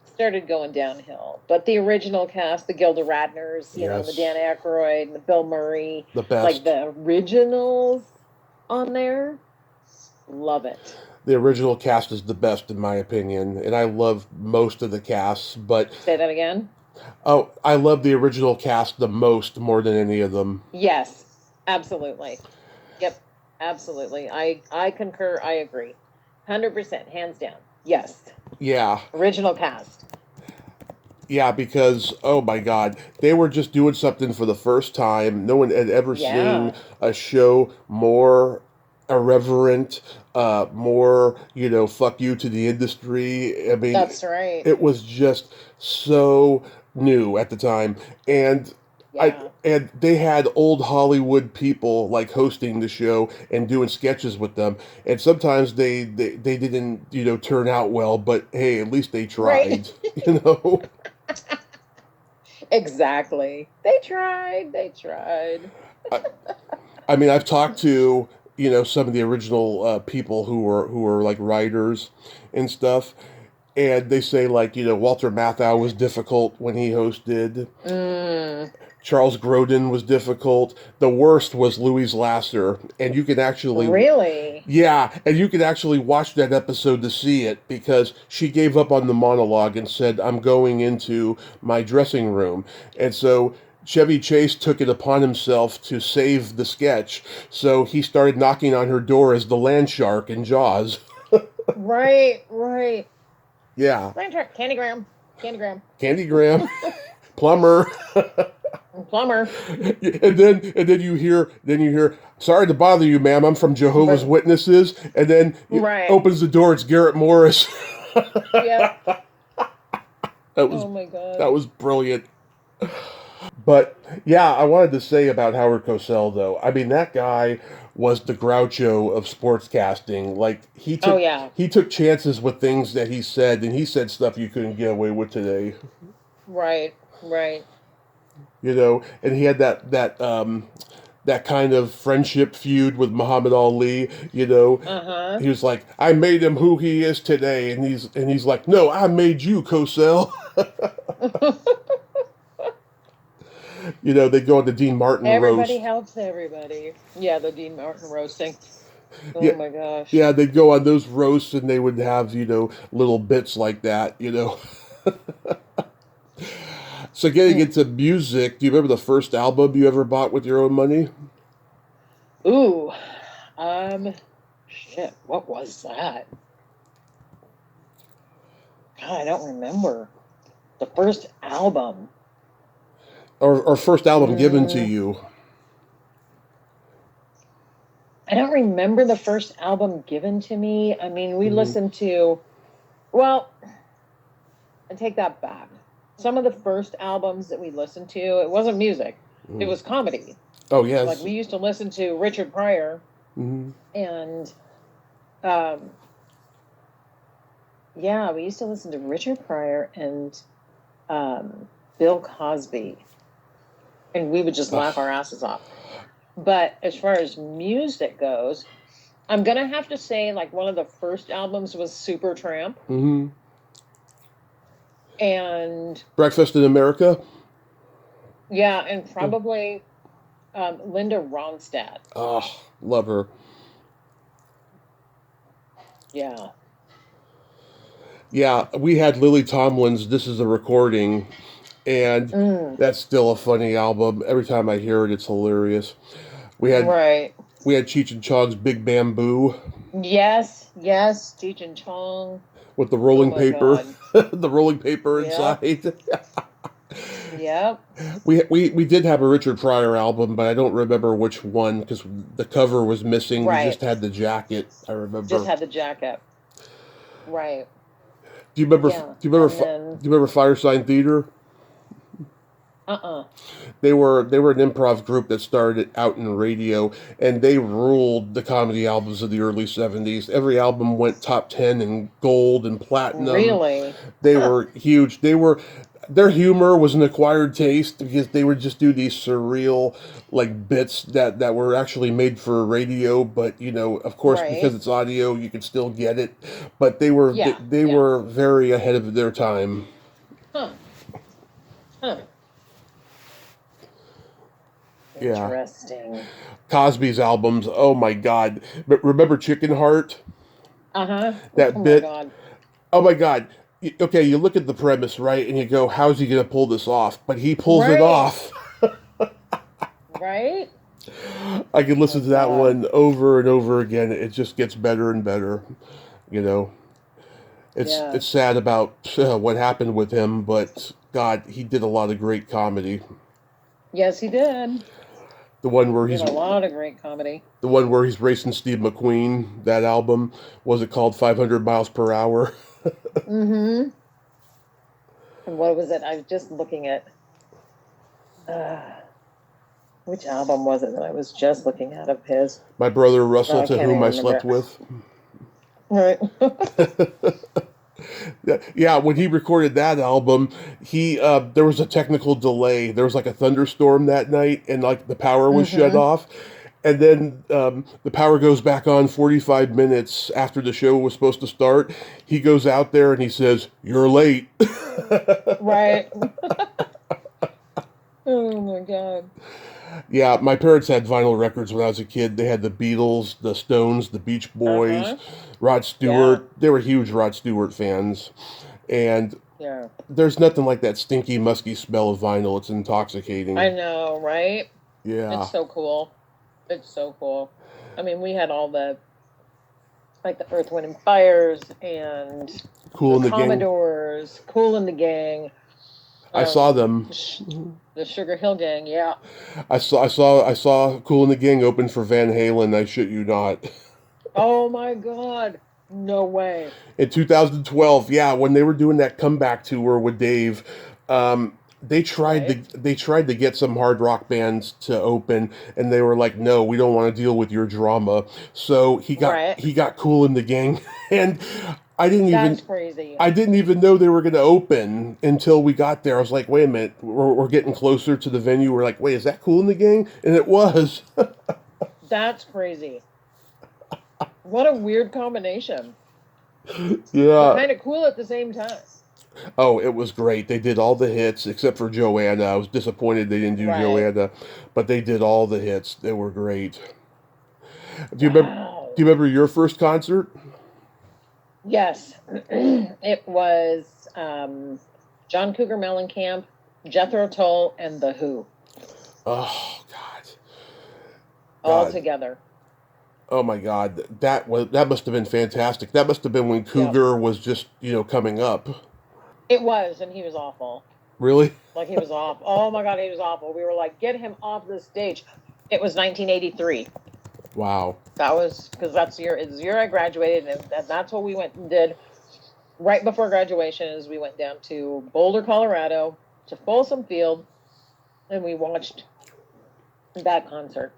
started going downhill. But the original cast, the Gilda Radners, the Dan yes, Aykroyd, and the Bill Murray, the like best. the originals on there, love it. The original cast is the best in my opinion, and I love most of the casts. But Say that again. oh, I love the original cast the most, more than any of them. Yes, absolutely. Yep, absolutely. I concur. I agree. 100%, hands down. Yes. Yeah, Original cast. yeah, because oh my God, they were just doing something for the first time. No one had ever seen Yeah. a show more irreverent, more fuck you to the industry. I mean, That's right. it was just so new at the time, and Yeah. they had old Hollywood people like hosting the show and doing sketches with them, and sometimes they didn't turn out well, but hey, at least they Right. tried, you know. Exactly. They tried. They tried. I, I mean, I've talked to some of the original people who were like writers and stuff, and they say like Walter Matthau was difficult when he hosted. Mm, Charles Grodin was difficult. The worst was Louise Lasser, and you can actually really? yeah, and you could actually watch that episode to see it because she gave up on the monologue and said, "I'm going into my dressing room," and so. Chevy Chase took it upon himself to save the sketch, so he started knocking on her door as the land shark in Jaws. Right. Right. Yeah, Land shark. Candygram. Candygram. Candy Graham, plumber. Plumber. And then you hear sorry to bother you, ma'am, I'm from Jehovah's But Witnesses, and then it right. opens the door, it's Garrett Morris. Yep. that was Oh my that God. was brilliant. But yeah, I wanted to say about Howard Cosell though. I mean, that guy was the Groucho of sportscasting. Like Oh yeah. he took chances with things that he said, and he said stuff you couldn't get away with today. Right. Right. And he had that kind of friendship feud with Muhammad Ali. Uh-huh. He was like, "I made him who he is today," and he's like, "No, I made you, Cosell." They go on the Dean Martin Everybody roast. helps everybody. Yeah, the Dean Martin roasting. Oh Yeah, my gosh. yeah, they'd go on those roasts and they would have little bits like that. So getting Mm. into music, do you remember the first album you ever bought with your own money? Ooh. Um, shit, what was that? God, I don't remember. The first album. or first album given to Mm, you? I don't remember the first album given to me. I mean, we Mm-hmm. listened to, well, I take that back. Some of the first albums that we listened to, it wasn't music, it Mm-hmm. was comedy. Oh Like yes. we used to listen to Richard Pryor Mm-hmm. and um yeah, we used to listen to Richard Pryor and um Bill Cosby, and we would just laugh our asses off. But as far as music goes, I'm gonna have to say like one of the first albums was Supertramp, Mm-hmm. and Breakfast in America. yeah, and probably Linda Ronstadt. Oh, love her. Yeah. Yeah, we had Lily Tomlin's "This Is a Recording," and Mm, that's still a funny album. Every time I hear it, it's hilarious. We had right. we had Cheech and Chong's "Big Bamboo" Yes, yes, Cheech and Chong. with the Oh rolling my paper, God. the rolling paper Yep. inside. Yep. We did have a Richard Pryor album, but I don't remember which one because the cover was missing. You just Right. had the jacket. I Just remember. had the jacket. Right. Do you remember? Do Yeah. you remember? And Do then you remember Firesign Theater? uh-uh. They were an improv group that started out in radio, and they ruled the comedy albums of the early '70s. Every album went top 10 and gold and platinum. Really? They Huh. were huge. Their humor was an acquired taste because they would just do these surreal like bits that were actually made for radio, but of course because Right. it's audio you can still get it. But they were they, Yeah. they Yeah. were very ahead of their time. Huh. Huh. Yeah. Interesting. Cosby's albums, oh my god. But remember Chicken Heart? Uh-huh. Oh That my bit? God. Oh my god. Okay, you look at the premise, right? And you go, how's he going to pull this off? But he pulls it Right. off. Right? I could Oh listen my to that God. one over and over again. It just gets better and better. You know, Yeah. it's sad about what happened with him, but God, he did a lot of great comedy. Yes, he did. The one where Did he's a lot of great comedy. the one where he's racing Steve McQueen. That album was it called 500 Miles Per Hour? Mm-hmm. And what was it? I was just looking at uh which album was it that I was just looking at of his? My brother Oh, Russell, I to can't whom even I remember slept it. with. Right. Yeah, when he recorded that album, he there was a technical delay. There was like a thunderstorm that night, and like the power was shut Mm-hmm. off. And then the power goes back on 45 minutes after the show was supposed to start. He goes out there and he says, "You're late." Right. Oh my God. Yeah, my parents had vinyl records when I was a kid. They had the Beatles, the Stones, the Beach Boys, Uh-huh. Rod Yeah. Stewart. They were huge Rod Stewart fans. And Yeah. there's nothing like that stinky, musky smell of vinyl. It's I intoxicating. know, right? Yeah. It's so cool. It's so cool. I mean, we had all the like the Earth, Wind, and Fires and Cool the in the Gang. Commodores, Cool and the Gang, I saw them. the Sugar Hill Gang. Yeah. I saw Cool in the Gang open for Van Halen. I shit you not. Oh my God. No way. In 2012, yeah, when they were doing that comeback tour with Dave, they tried Right. to get some hard rock bands to open, and they were like, "No, we don't want to deal with your drama." So Right. he got Cool in the Gang, and I didn't even That's crazy. I didn't even know they were going to open until we got there. I was like, "Wait a minute, we're getting closer to the venue." We're like, "Wait, is that Cool in the Gang?" And it was. That's crazy. What a weird combination, but Yeah. kind of cool at the same time. Oh, it was great. They did all the hits except for Joanna. I was disappointed they didn't do Right. Joanna, but they did all the hits. They were great. Do you remember? Do Wow. you remember your first concert? Yes. It was John Cougar Mellencamp, Jethro Tull, and The Who Oh God, all God, together. oh my God, that must have been fantastic. That must have been when Yep. Cougar was just coming up. It was, and he was awful. Really? Like he was off. Oh my God, he was awful. We were like, get him off the stage. It was 1983. Wow. That was because it's the year I graduated, and that's what we went and did right before graduation. Is we went down to Boulder, Colorado, to Folsom Field, and we watched that concert.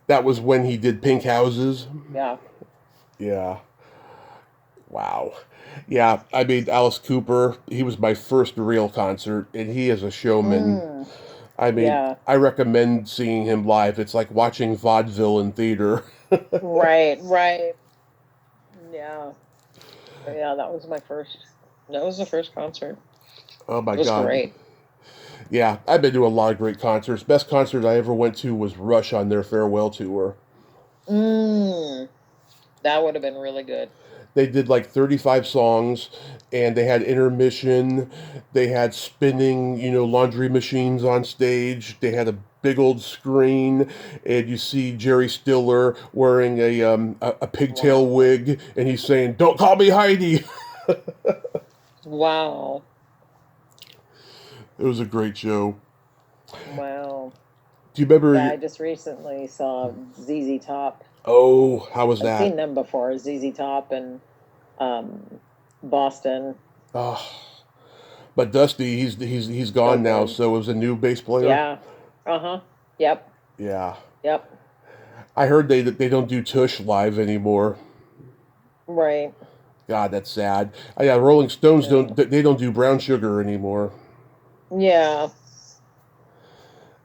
That was when he did Pink Houses. Yeah. Yeah. Wow. Yeah, I mean, Alice Cooper, he was my first real concert, and he is a showman. Mm, I mean, yeah. I recommend seeing him live. It's like watching vaudeville in theater. Right. Right. Yeah. Yeah. That was my first. That was the first concert. Oh my It was God. great. Yeah, I've been to a lot of great concerts. Best concert I ever went to was Rush on their farewell tour. Mm, that would have been really good. They did like 35 songs, and they had intermission. They had spinning, laundry machines on stage. They had a big old screen, and you see Jerry Stiller wearing a pigtail Wow. wig, and he's saying, "Don't call me Heidi." Wow. It was a great show. Wow. Do you remember? Yeah, I just recently saw ZZ Top. Oh, how was I've that? seen them before, ZZ Top and um, Boston. Oh, but Dusty, he's So gone now. good. So it was a new bass player. Yeah. Uh-huh. Yep. Yeah, Yep. I heard they don't do Tush live anymore. Right. God, that's sad. Yeah, Rolling Stones Yeah. they don't do Brown Sugar anymore. Yeah.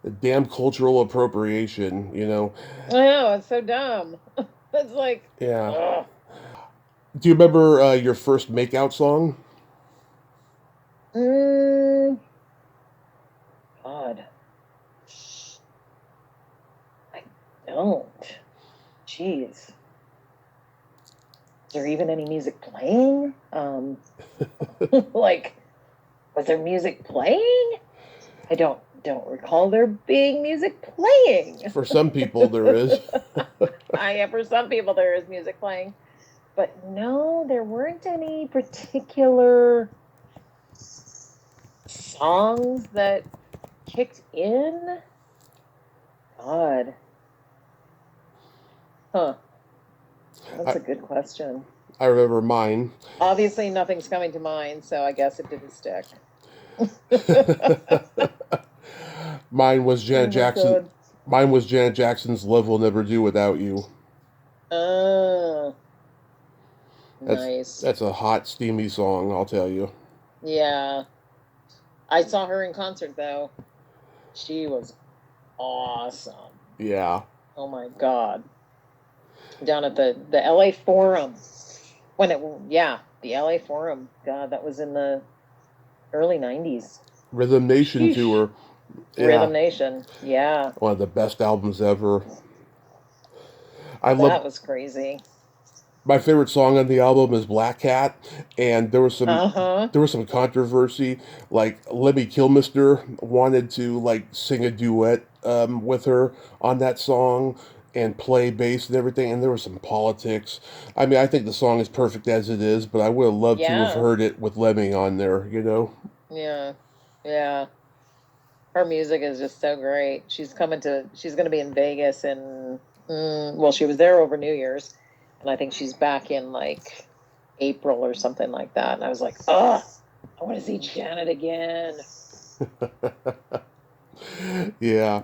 The damn cultural appropriation. I know, it's so dumb. It's like, Yeah. ugh. Do you remember your first makeout song? Mm, God. I don't. Jeez. Is there even any music playing? Like, was there music playing? I don't recall there being music playing. For some people, there is. For some people there is music playing, but no, there weren't any particular songs that kicked in. God, huh? That's I, a good question. I remember mine. Obviously, nothing's coming to mind, so I guess it didn't stick. Mine was Oh Janet my Jackson. God. Mine was Janet Jackson's "Love Will Never Do Without You." Uh, That's nice. that's a hot, steamy song, I'll tell you. Yeah. I saw her in concert though. She was awesome. Yeah. Oh my God. Down at the LA Forum. The LA Forum. God, that was in the early 90s. Rhythm Nation Sheesh. tour. Yeah. Rhythm Nation. Yeah. One of the best albums ever. I love That was crazy. my favorite song on the album is Black Cat, and Uh-huh. there was some controversy. Like Lemmy Kilmister wanted to like sing a duet with her on that song and play bass and everything, and there was some politics. I mean, I think the song is perfect as it is, but I would have loved to have Yeah. heard it with Lemmy on there. Yeah. Yeah. Her music is just so great. She's gonna be in Vegas well, she was there over New Year's, and I think she's back in like April or something like that. And I was like, oh, I want to see Janet again. Yeah.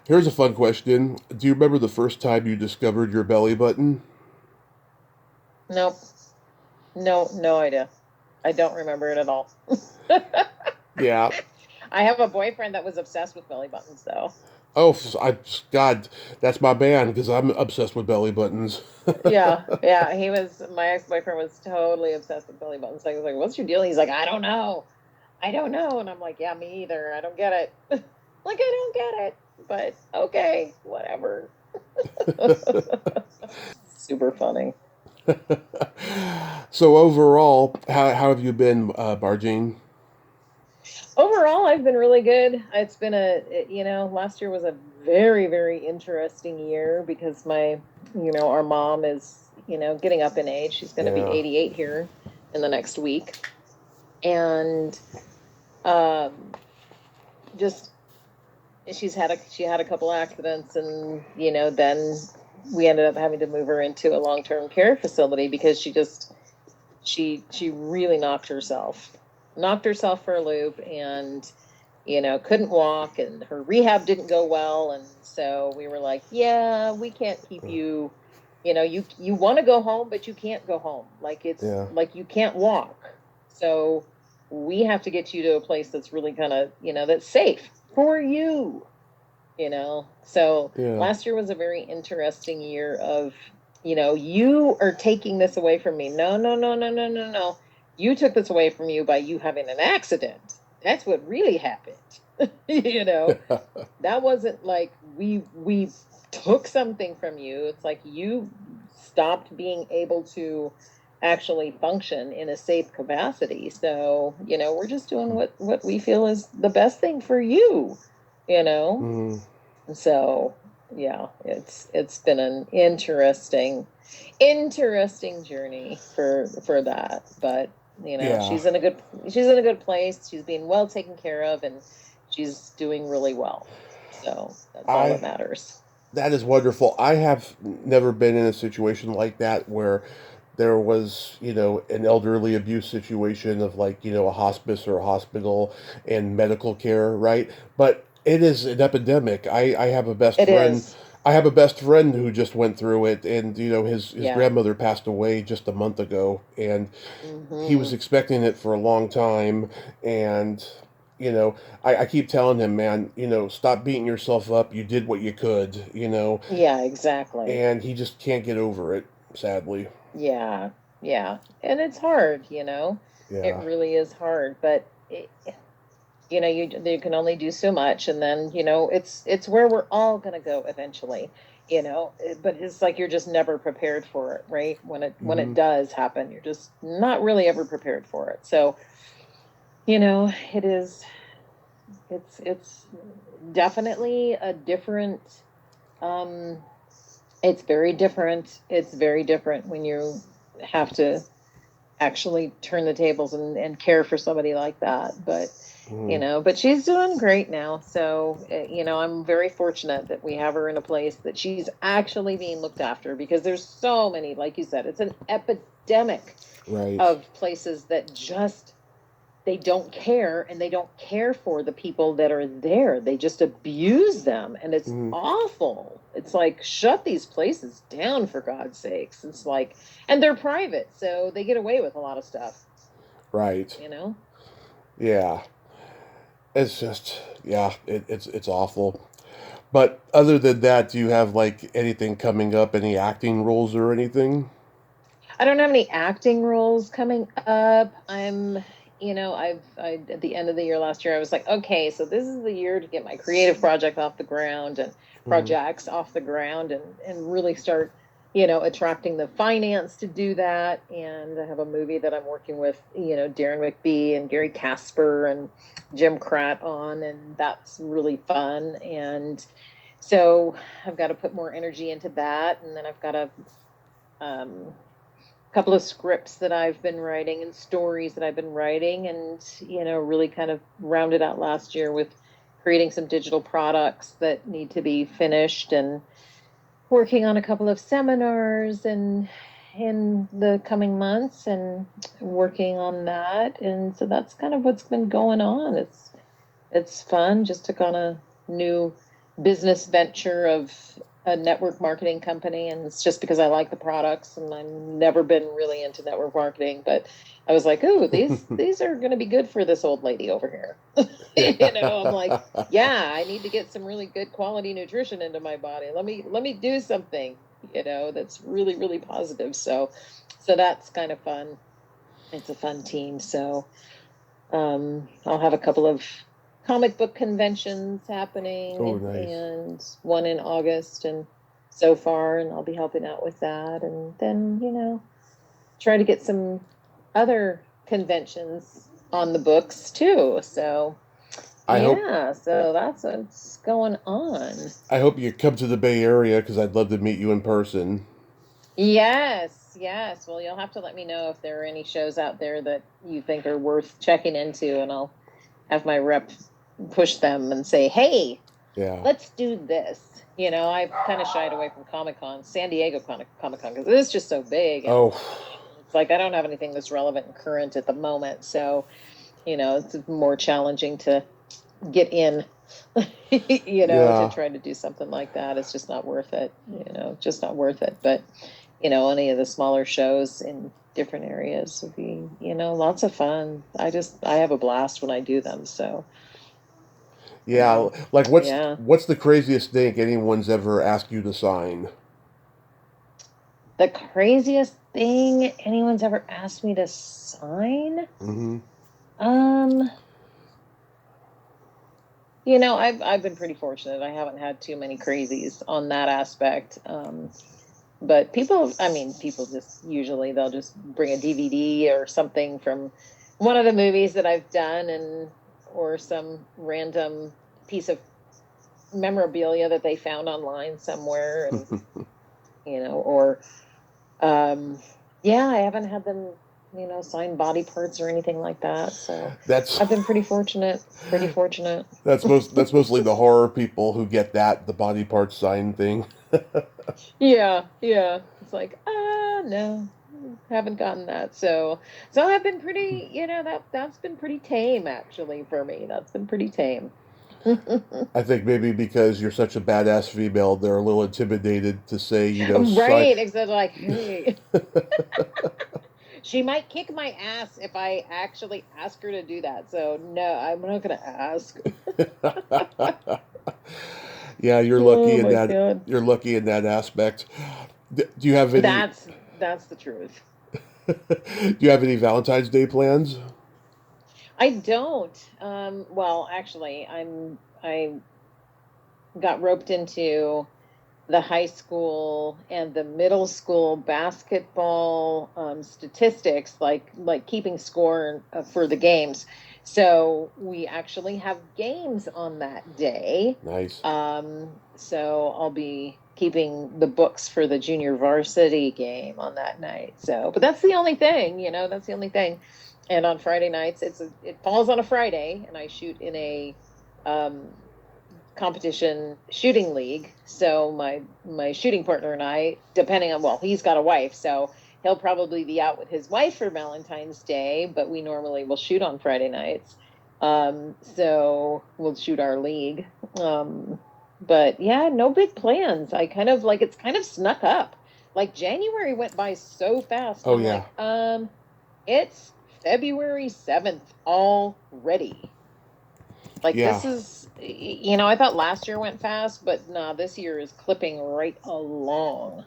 Here's a fun question. Do you remember the first time you discovered your belly button? Nope. No idea. I don't remember it at all. Yeah. I have a boyfriend that was obsessed with belly buttons, though. Oh, God, that's my band because I'm obsessed with belly buttons. Yeah. My ex-boyfriend was totally obsessed with belly buttons. So I was like, what's your deal? He's like, I don't know. And I'm like, yeah, me either. I don't get it. Like, I don't get it. But okay, whatever. Super funny. So overall, how have you been, Barjean? Overall, I've been really good. It's been last year was a very, very interesting year because our mom is, getting up in age. She's going to be Yeah. 88 here in the next week. And Um, just she had a couple accidents, and then we ended up having to move her into a long-term care facility because she really knocked herself for a loop, and couldn't walk, and her rehab didn't go well, and so we were like, yeah, we can't keep you. You want to go home, but you can't go home. Like, it's Yeah. like you can't walk. So we have to get you to a place that's really kind of, that's safe for you. So Yeah. last year was a very interesting year of, you are taking this away from me. No, no, no, no, no, no, no. You took this away from you by you having an accident. That's what really happened. That wasn't like we took something from you. It's like you stopped being able to actually function in a safe capacity. So, we're just doing what we feel is the best thing for you, you know? Mm. So, yeah, it's been an interesting journey for that. But, Yeah. she's in a good place. She's being well taken care of, and she's doing really well. So that's all that I matters. That is wonderful. I have never been in a situation like that where there was, an elderly abuse situation of like, a hospice or a hospital and medical care, right? But it is an epidemic. I have a best It friend. is. I have a best friend who just went through it, and his Yeah. grandmother passed away just a month ago, and he was Hmm. expecting it for a long time, and I keep telling him, man, stop beating yourself up. You did what you could, Yeah, exactly. and he just can't get over it, sadly. Yeah. Yeah. And it's hard, It Yeah. really is hard, but you can only do so much, and then it's where we're all going to go eventually. But it's like you're just never prepared for it, right? When it Hmm. does happen, you're just not really ever prepared for it. So it is it's definitely a different. um it's very different when you have to actually turn the tables and care for somebody like that. But Hmm. but she's doing great now. So I'm very fortunate that we have her in a place that she's actually being looked after, because there's so many, like you said, it's an epidemic Right. of places that just, they don't care, and they don't care for the people that are there. They just abuse them, and it's Hmm. awful. It's like, shut these places down, for God's sakes. It's like, and they're private, so they get away with a lot of stuff, Right. you know? Yeah. It's just, yeah, it's awful. But other than that, do you have like anything coming up? Any acting roles or anything? I don't have any acting roles coming up. At the end of the year last year, I was like, okay, so this is the year to get my creative project off the ground, and Hmm. projects off the ground, and really start, attracting the finance to do that. And I have a movie that I'm working with, Darren McBee and Gary Casper and Jim Pratt on, and that's really fun. And so I've got to put more energy into that, and then I've got to um, couple of scripts that I've been writing and stories that I've been writing, and really kind of rounded out last year with creating some digital products that need to be finished, and working on a couple of seminars and in the coming months, and working on that. And so that's kind of what's been going on. It's fun. Just took on a new business venture of a network marketing company, and it's just because I like the products, and I've never been really into network marketing. But I was like, "Ooh, these are going to be good for this old lady over here." I'm like, Yeah. "Yeah, I need to get some really good quality nutrition into my body. Let me do something, that's really really positive." So that's kind of fun. It's a fun team. So I'll have a couple of comic book conventions Oh, happening, nice. and one in August, and so far, and I'll be helping out with that. And then, try to get some other conventions on the books too. So, I hope yeah, so that's what's going on. I hope you come to the Bay Area because I'd love to meet you in person. Yes, yes. Well, you'll have to let me know if there are any shows out there that you think are worth checking into, and I'll have my rep push them and say, hey, Yeah. let's do this. You know, I've kind of shied away from Comic-Con, San Diego Comic-Con, because it's just so big. And it's like I don't have anything that's relevant and current at the moment. So, you know, it's more challenging to get in, you know, to try to do something like that. It's just not worth it, you know, just not worth it. But, you know, any of the smaller shows in different areas would be, you know, lots of fun. I have a blast when I do them. So, Yeah, like what's the craziest thing anyone's ever asked you to sign? The craziest thing anyone's ever asked me to sign? Mm-hmm. You know, I've been pretty fortunate. I haven't had too many crazies on that aspect. But people just usually they'll just bring a DVD or something from one of the movies that I've done or some random piece of memorabilia that they found online somewhere, and you know, or I haven't had them, you know, sign body parts or anything like that. So I've been pretty fortunate. Pretty fortunate. That's mostly the horror people who get the body part sign thing. Yeah. It's like, no, haven't gotten that. So I've been pretty, you know, that's been pretty tame actually for me. That's been pretty tame. I think maybe because you're such a badass female, they're a little intimidated to say, you know, right, except like, hey. She might kick my ass if I actually ask her to do that. So no, I'm not going to ask. Yeah, you're lucky in that. God. You're lucky in that aspect. Do you have any? That's the truth. Do you have any Valentine's Day plans? I don't. Well, actually, I got roped into the high school and the middle school basketball statistics, like keeping score for the games. So we actually have games on that day. Nice. So I'll be keeping the books for the junior varsity game on that night. So, but that's the only thing, you know, that's the only thing. And on Friday nights, it falls on a Friday, and I shoot in a competition shooting league. So my shooting partner and I, depending on, well, he's got a wife, so he'll probably be out with his wife for Valentine's Day, but we normally will shoot on Friday nights. So we'll shoot our league. But yeah, no big plans. I kind of like, it's kind of snuck up. Like January went by so fast. Oh, yeah. Like, it's February 7th already. Like, this is, you know, I thought last year went fast, but no, this year is clipping right along.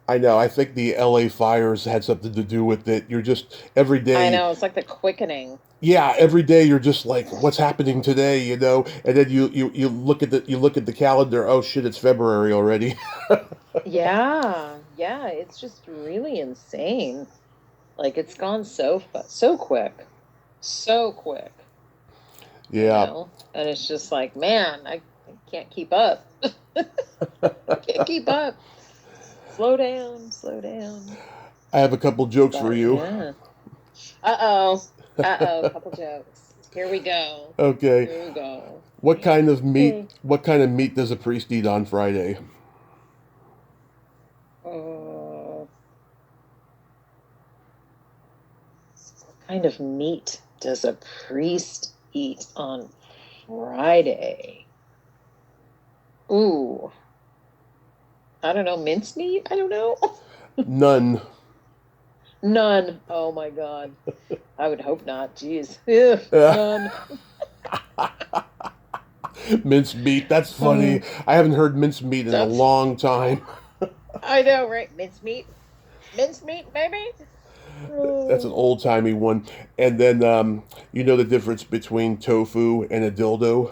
I know. I think the LA fires had something to do with it. You're just, every day. I know, it's like the quickening. Yeah, every day you're just like, what's happening today, you know? And then you look at the calendar, oh shit, it's February already. Yeah, it's just really insane. Like, it's gone so quick. So quick. Yeah. You know? And it's just like, man, I can't keep up. I can't keep up. Slow down. I have a couple jokes for you. Yeah. Uh-oh, couple jokes. Here we go. Okay. Here we go. What kind of meat does a priest eat on Friday? What kind of meat does a priest eat on Friday? Ooh. I don't know. Mincemeat? I don't know. None. Oh my God. I would hope not. Jeez. Ew, none. Mincemeat. That's funny. I haven't heard mincemeat in a long time. I know, right? Mincemeat, baby. That's an old-timey one. And then, you know the difference between tofu and a dildo?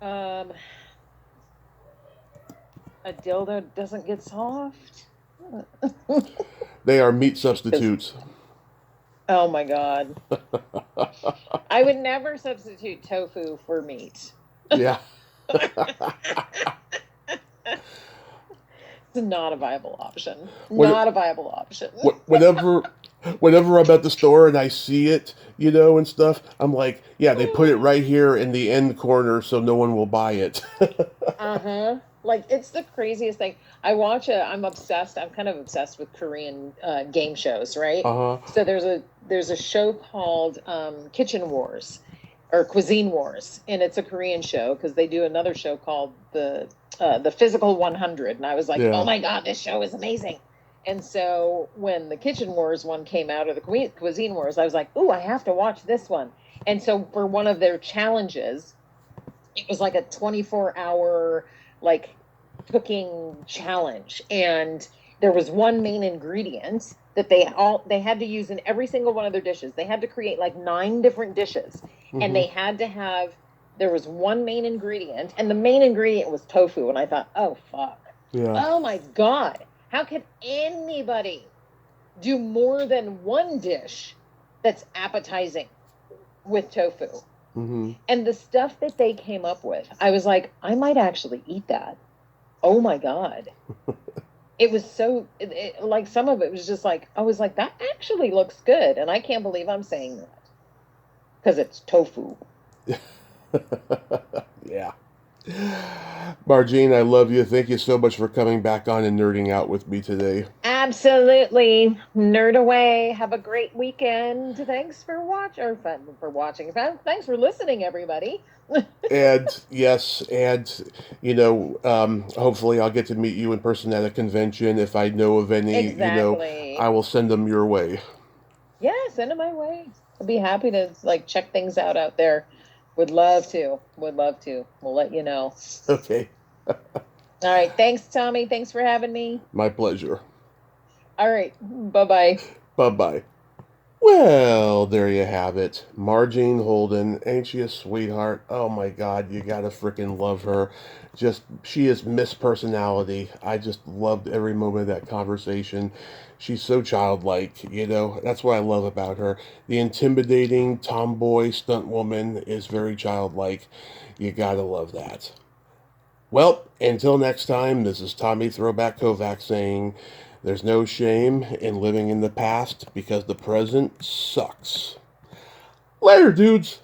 A dildo doesn't get soft. They are meat substitutes. Oh my God. I would never substitute tofu for meat. Yeah. not a viable option. When, Not a viable option. whenever, whenever I'm at the store and I see it, and stuff, I'm like, yeah, they put it right here in the end corner so no one will buy it. Uh-huh. Like it's the craziest thing. I'm obsessed. I'm kind of obsessed with Korean game shows, right? Uh-huh. So there's a show called Kitchen Wars or Cuisine Wars, and it's a Korean show because they do another show called the Physical 100, and I was like, oh Yeah. my God, this show is amazing. And so when the Kitchen Wars one came out, or the Cuisine Wars, I was like, ooh, I have to watch this one. And so for one of their challenges, it was like a 24-hour like cooking challenge, and there was one main ingredient that they had to use in every single one of their dishes. They had to create like 9 different dishes, and they had to have there was one main ingredient, and the main ingredient was tofu. And I thought, oh fuck, Yeah. oh my God, how could anybody do more than one dish that's appetizing with tofu? And the stuff that they came up with, I was like, I might actually eat that. Oh my God. It was so, like, some of it was just like, I was like, that actually looks good. And I can't believe I'm saying that because it's tofu. Yeah. Marjean, I love you. Thank you so much for coming back on and nerding out with me today. Absolutely. Nerd away. Have a great weekend. Thanks for watching. Thanks for listening, everybody. And yes, and hopefully I'll get to meet you in person at a convention. If I know of any, Exactly. I will send them your way. Yeah, send them my way. I'd be happy to like check things out there. Would love to. Would love to. We'll let you know. Okay. All right. Thanks, Tommy. Thanks for having me. My pleasure. All right. Bye-bye. Bye-bye. Well, there you have it. Marjean Holden, ain't she a sweetheart? Oh my God, you gotta freaking love her. She is Miss Personality. I just loved every moment of that conversation. She's so childlike, That's what I love about her. The intimidating tomboy stunt woman is very childlike. You gotta love that. Well, until next time, this is Tommy Throwback Kovac saying, there's no shame in living in the past because the present sucks. Later, dudes.